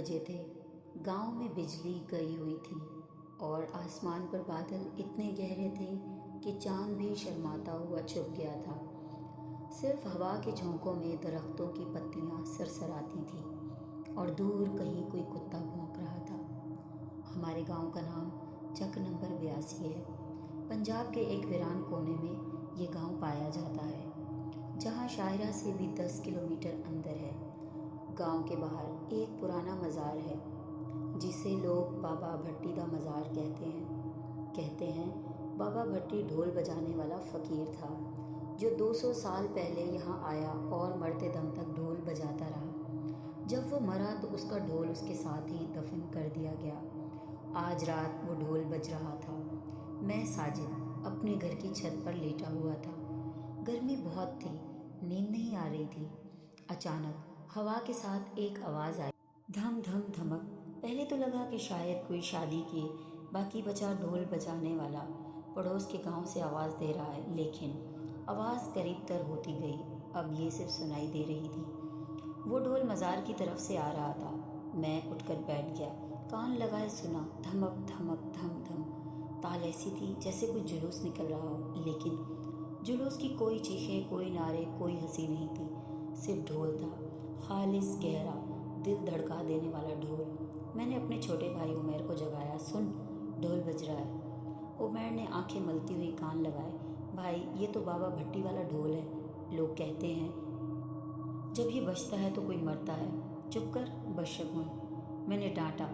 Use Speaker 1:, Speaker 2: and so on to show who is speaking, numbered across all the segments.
Speaker 1: बजे थे। गांव में बिजली गई हुई थी और आसमान पर बादल इतने गहरे थे कि चांद भी शर्माता हुआ छुप गया था। सिर्फ हवा के झोंकों में दरख्तों की पत्तियां सरसराती थीं और दूर कहीं कोई कुत्ता भौंक रहा था। हमारे गांव का नाम चक नंबर 82 है। पंजाब के एक वीरान कोने में ये गांव पाया जाता है, जहां शायरा से भी 10 किलोमीटर अंदर है। गांव के बाहर एक पुराना मज़ार है जिसे लोग बाबा भट्टी दा मज़ार कहते हैं बाबा भट्टी ढोल बजाने वाला फ़कीर था जो 200 साल पहले यहाँ आया और मरते दम तक ढोल बजाता रहा। जब वो मरा तो उसका ढोल उसके साथ ही दफन कर दिया गया। आज रात वो ढोल बज रहा था। मैं साजिद अपने घर की छत पर लेटा हुआ था। गर्मी बहुत थी, नींद नहीं आ रही थी। अचानक हवा के साथ एक आवाज़ आई, धम धम धमक। पहले तो लगा कि शायद कोई शादी के बाकी बचा ढोल बजाने वाला पड़ोस के गांव से आवाज़ दे रहा है, लेकिन आवाज़ करीब तर होती गई। अब ये सिर्फ सुनाई दे रही थी। वो ढोल मज़ार की तरफ से आ रहा था। मैं उठकर बैठ गया, कान लगाए सुना, धमक धमक धम धम। ताल ऐसी थी जैसे कोई जुलूस निकल रहा हो, लेकिन जुलूस की कोई चीखें, कोई नारे, कोई हंसी नहीं थी। सिर्फ ढोल था, खालिस, गहरा, दिल धड़का देने वाला ढोल। मैंने अपने छोटे भाई उमैर को जगाया, सुन ढोल बज रहा है। उमैर ने आंखें मलती हुई कान लगाए, भाई ये तो बाबा भट्टी वाला ढोल है। लोग कहते हैं जब ये बजता है तो कोई मरता है। चुप कर बदशगुन, मैंने डांटा,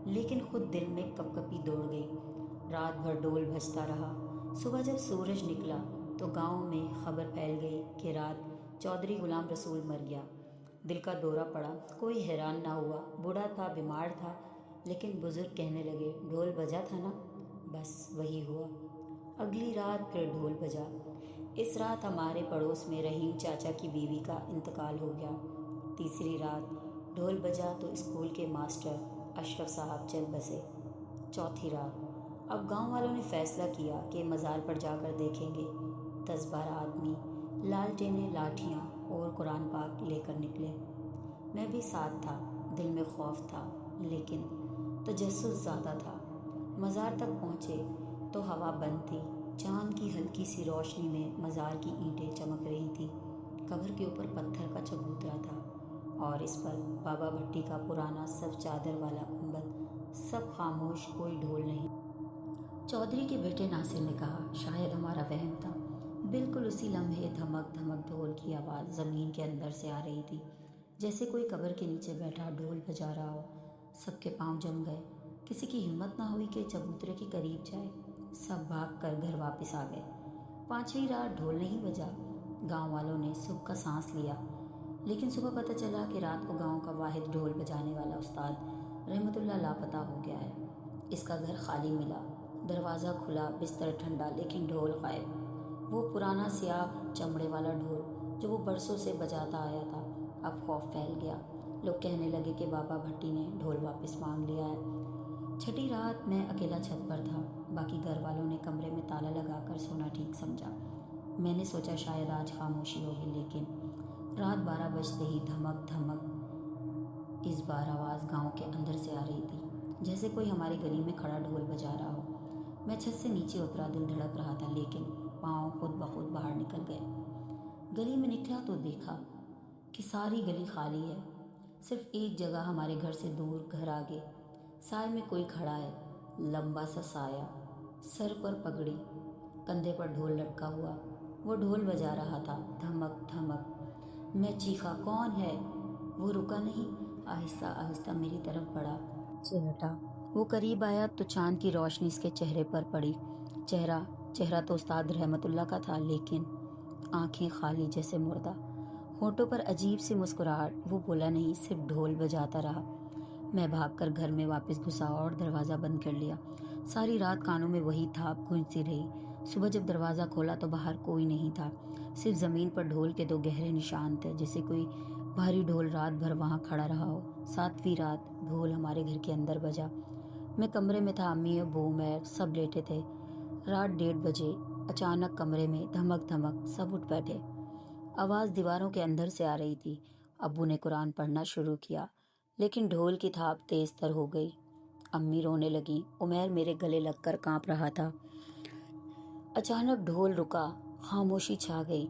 Speaker 1: लेकिन खुद दिल में कपकपी दौड़ गई। रात भर ढोल बजता रहा। सुबह जब सूरज निकला तो गांव में खबर फैल गई कि रात चौधरी गुलाम रसूल मर गया। दिल का दौरा पड़ा। कोई हैरान ना हुआ, बूढ़ा था, बीमार था, लेकिन बुजुर्ग कहने लगे ढोल बजा था ना। बस वही हुआ। अगली रात फिर ढोल बजा। इस रात हमारे पड़ोस में रहीम चाचा की बीवी का इंतकाल हो गया। तीसरी रात ढोल बजा तो स्कूल के मास्टर अशरफ साहब चल बसे। चौथी रात अब गांव वालों ने फैसला किया कि मज़ार पर जाकर देखेंगे। 10-12 आदमी लालटेनें, लाठियाँ और कुरान पाक लेकर निकले। मैं भी साथ था। दिल में खौफ था, लेकिन तजस्सुस ज़्यादा था। मज़ार तक पहुँचे तो हवा बंद थी। चांद की हल्की सी रोशनी में मज़ार की ईंटें चमक रही थी। कब्र के ऊपर पत्थर का चबूतरा था और इस पर बाबा भट्टी का पुराना सब चादर वाला गुंबद। सब खामोश, कोई ढोल नहीं। चौधरी के बेटे नासिर ने कहा, शायद हमारा वहम था। बिल्कुल उसी लम्हे धमक धमक ढोल की आवाज़ ज़मीन के अंदर से आ रही थी, जैसे कोई कब्र के नीचे बैठा ढोल बजा रहा हो। सबके पांव जम गए। किसी की हिम्मत ना हुई कि चबूतरे के करीब जाए। सब भाग कर घर वापस आ गए। 5वीं रात ढोल नहीं बजा। गांव वालों ने सुख का सांस लिया, लेकिन सुबह पता चला कि रात को गांव का वाहिद ढोल बजाने वाला उस्ताद रहमतुल्लाह लापता हो गया है। इसका घर खाली मिला। दरवाज़ा खुला, बिस्तर ठंडा, लेकिन ढोल गायब। वो पुराना स्याह चमड़े वाला ढोल जो वो बरसों से बजाता आया था। अब खौफ फैल गया। लोग कहने लगे कि बाबा भट्टी ने ढोल वापस मांग लिया है। छठी रात मैं अकेला छत पर था। बाकी घर वालों ने कमरे में ताला लगाकर सोना ठीक समझा। मैंने सोचा शायद आज खामोशी होगी, लेकिन रात 12 बजते ही धमक धमक। इस बार आवाज़ गांव के अंदर से आ रही थी, जैसे कोई हमारी गली में खड़ा ढोल बजा रहा हो। मैं छत से नीचे उतरा। दिल धड़क रहा था, लेकिन पाँव खुद ब खुद बाहर निकल गए। गली में निकला तो देखा कि सारी गली खाली है। सिर्फ एक जगह हमारे घर से दूर, घर आगे साए में कोई खड़ा है। लंबा सा साया, सर पर पगड़ी, कंधे पर ढोल लटका हुआ। वो ढोल बजा रहा था, धमक धमक। मैं चीखा, कौन है? वो रुका नहीं, आहिस्ता आहिस्ता मेरी तरफ बढ़ा। चेहरा वो करीब आया तो चांद की रोशनी इसके चेहरे पर पड़ी। चेहरा तो उस्ताद रहमतुल्लाह का था, लेकिन आंखें खाली जैसे मुर्दा। होठों पर अजीब सी मुस्कुराहट। वो बोला नहीं, सिर्फ ढोल बजाता रहा। मैं भागकर घर में वापस घुसा और दरवाज़ा बंद कर लिया। सारी रात कानों में वही थाप गूंजती रही। सुबह जब दरवाज़ा खोला तो बाहर कोई नहीं था। सिर्फ ज़मीन पर ढोल के 2 गहरे निशान थे, जैसे कोई भारी ढोल रात भर वहाँ खड़ा रहा हो। 7वीं रात ढोल हमारे घर के अंदर बजा। मैं कमरे में था। अम्मी, अबू, उमैर सब लेटे थे। रात 1:30 बजे अचानक कमरे में धमक धमक। सब उठ बैठे। आवाज़ दीवारों के अंदर से आ रही थी। अब्बू ने कुरान पढ़ना शुरू किया, लेकिन ढोल की थाप तेज तर हो गई। अम्मी रोने लगी। उमैर मेरे गले लगकर कांप रहा था। अचानक ढोल रुका, खामोशी छा गई।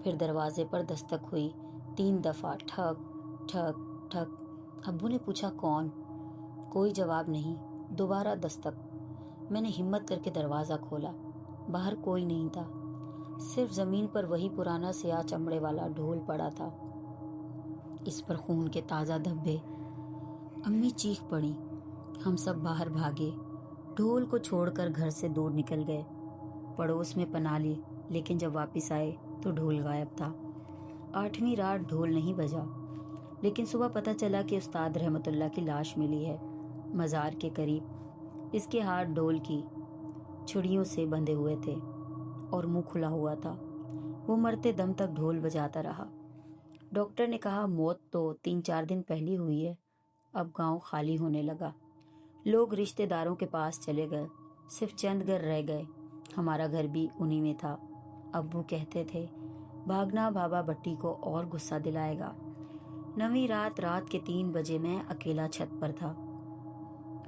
Speaker 1: फिर दरवाजे पर दस्तक हुई, 3 दफा, ठक ठक ठक। अब्बू ने पूछा कौन? कोई जवाब नहीं। दोबारा दस्तक। मैंने हिम्मत करके दरवाज़ा खोला। बाहर कोई नहीं था, सिर्फ ज़मीन पर वही पुराना स्याह चमड़े वाला ढोल पड़ा था, इस पर खून के ताज़ा धब्बे। अम्मी चीख पड़ी। हम सब बाहर भागे, ढोल को छोड़कर घर से दूर निकल गए। पड़ोस में पनाह ली, लेकिन जब वापस आए तो ढोल गायब था। 8वीं रात ढोल नहीं बजा, लेकिन सुबह पता चला कि उस्ताद रहमतुल्लाह की लाश मिली है, मज़ार के करीब। इसके हाथ ढोल की छुड़ियों से बंधे हुए थे और मुंह खुला हुआ था। वो मरते दम तक ढोल बजाता रहा। डॉक्टर ने कहा मौत तो 3-4 दिन पहले हुई है। अब गांव खाली होने लगा। लोग रिश्तेदारों के पास चले गए, सिर्फ चंद घर रह गए। हमारा घर भी उन्हीं में था। अब्बू कहते थे भागना बाबा भट्टी को और गुस्सा दिलाएगा। 9वीं रात के 3 बजे मैं अकेला छत पर था,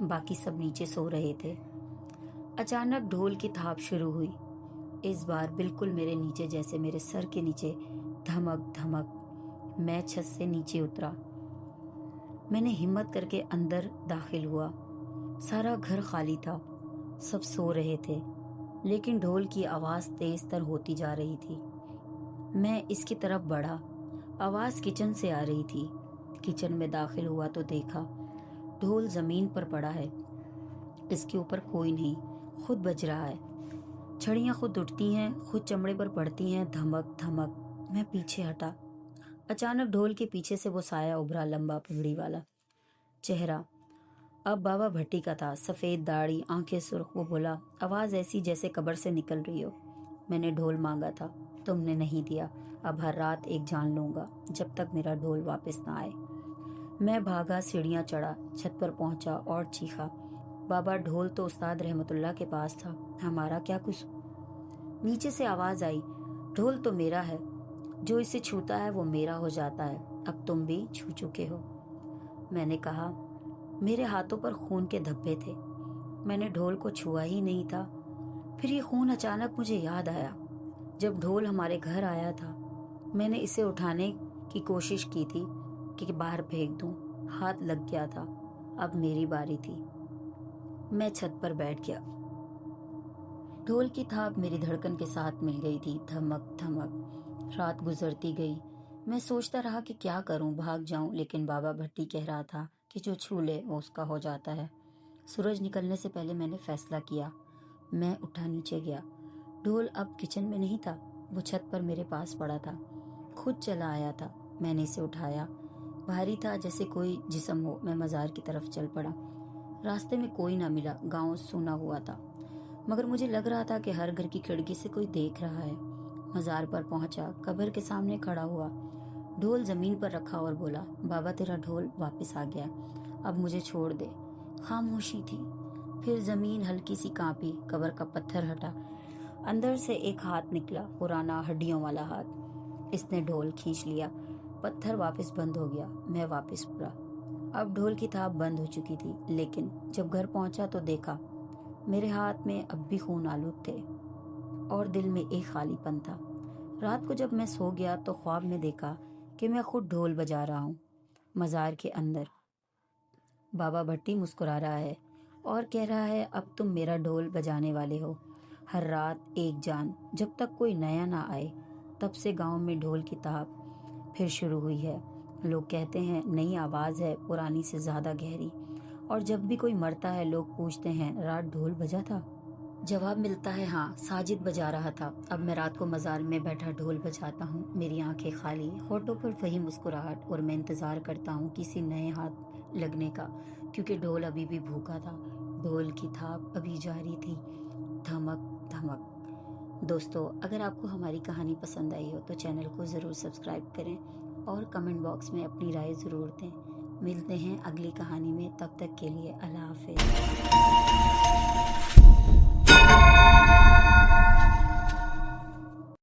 Speaker 1: बाकी सब नीचे सो रहे थे। अचानक ढोल की थाप शुरू हुई। इस बार बिल्कुल मेरे नीचे, जैसे मेरे सर के नीचे। धमक धमक। मैं छत से नीचे उतरा। मैंने हिम्मत करके अंदर दाखिल हुआ। सारा घर खाली था, सब सो रहे थे, लेकिन ढोल की आवाज़ तेज तर होती जा रही थी। मैं इसकी तरफ बढ़ा। आवाज़ किचन से आ रही थी। किचन में दाखिल हुआ तो देखा ढोल ज़मीन पर पड़ा है। इसके ऊपर कोई नहीं, खुद बज रहा है। छड़ियाँ खुद उठती हैं, खुद चमड़े पर पड़ती हैं। धमक धमक। मैं पीछे हटा। अचानक ढोल के पीछे से वो साया उभरा, लंबा पगड़ी वाला चेहरा। अब बाबा भट्टी का था, सफ़ेद दाढ़ी, आंखें सुर्ख। वो बोला, आवाज़ ऐसी जैसे कब्र से निकल रही हो। मैंने ढोल मांगा था, तुमने नहीं दिया। अब हर रात एक जान लूँगा, जब तक मेरा ढोल वापस ना आए। मैं भागा, सीढ़ियाँ चढ़ा, छत पर पहुँचा और चीखा, बाबा ढोल तो उस्ताद रहमतुल्लाह के पास था, हमारा क्या कुछ? नीचे से आवाज़ आई, ढोल तो मेरा है, जो इसे छूता है वो मेरा हो जाता है। अब तुम भी छू चुके हो। मैंने कहा, मेरे हाथों पर खून के धब्बे थे, मैंने ढोल को छुआ ही नहीं था। फिर ये खून अचानक मुझे याद आया, जब ढोल हमारे घर आया था। मैंने इसे उठाने की कोशिश की थी कि बाहर फेंक दूं, हाथ लग गया था। अब मेरी बारी थी। मैं छत पर बैठ गया। ढोल की थाप मेरी धड़कन के साथ मिल गई थी। धमक धमक। रात गुजरती गई। मैं सोचता रहा कि क्या करूं, भाग जाऊं, लेकिन बाबा भट्टी कह रहा था कि जो छू ले वो उसका हो जाता है। सूरज निकलने से पहले मैंने फैसला किया। मैं उठा, नीचे गया। ढोल अब किचन में नहीं था, वो छत पर मेरे पास पड़ा था। खुद चला आया था। मैंने इसे उठाया। भारी था, जैसे कोई जिस्म हो। मैं मज़ार की तरफ चल पड़ा। रास्ते में कोई ना मिला, गांव सूना हुआ था, मगर मुझे लग रहा था कि हर घर की खिड़की से कोई देख रहा है। मज़ार पर पहुंचा, कब्र के सामने खड़ा हुआ, ढोल ज़मीन पर रखा और बोला, बाबा तेरा ढोल वापस आ गया, अब मुझे छोड़ दे। खामोशी थी। फिर ज़मीन हल्की सी कांपी, कब्र का पत्थर हटा, अंदर से एक हाथ निकला, पुराना हड्डियों वाला हाथ। इसने ढोल खींच लिया, पत्थर वापस बंद हो गया। मैं वापस मुड़ा। अब ढोल की थाप बंद हो चुकी थी, लेकिन जब घर पहुंचा तो देखा मेरे हाथ में अब भी खून आलूद थे और दिल में एक खालीपन था। रात को जब मैं सो गया तो ख्वाब में देखा कि मैं खुद ढोल बजा रहा हूँ, मज़ार के अंदर। बाबा भट्टी मुस्कुरा रहा है और कह रहा है, अब तुम मेरा ढोल बजाने वाले हो। हर रात एक जान, जब तक कोई नया ना आए। तब से गांव में ढोल की थाप फिर शुरू हुई है। लोग कहते हैं नई आवाज़ है, पुरानी से ज़्यादा गहरी। और जब भी कोई मरता है लोग पूछते हैं, रात ढोल बजा था? जवाब मिलता है, हाँ, साजिद बजा रहा था। अब मैं रात को मज़ार में बैठा ढोल बजाता हूँ। मेरी आंखें खाली, होठों पर वही मुस्कुराहट, और मैं इंतज़ार करता हूँ किसी नए हाथ लगने का, क्योंकि ढोल अभी भी भूखा था। ढोल की थाप अभी जारी थी। धमक धमक। दोस्तों, अगर आपको हमारी कहानी पसंद आई हो तो चैनल को ज़रूर सब्सक्राइब करें और कमेंट बॉक्स में अपनी राय ज़रूर दें। मिलते हैं अगली कहानी में, तब तक के लिए अल्लाह हाफ़िज़।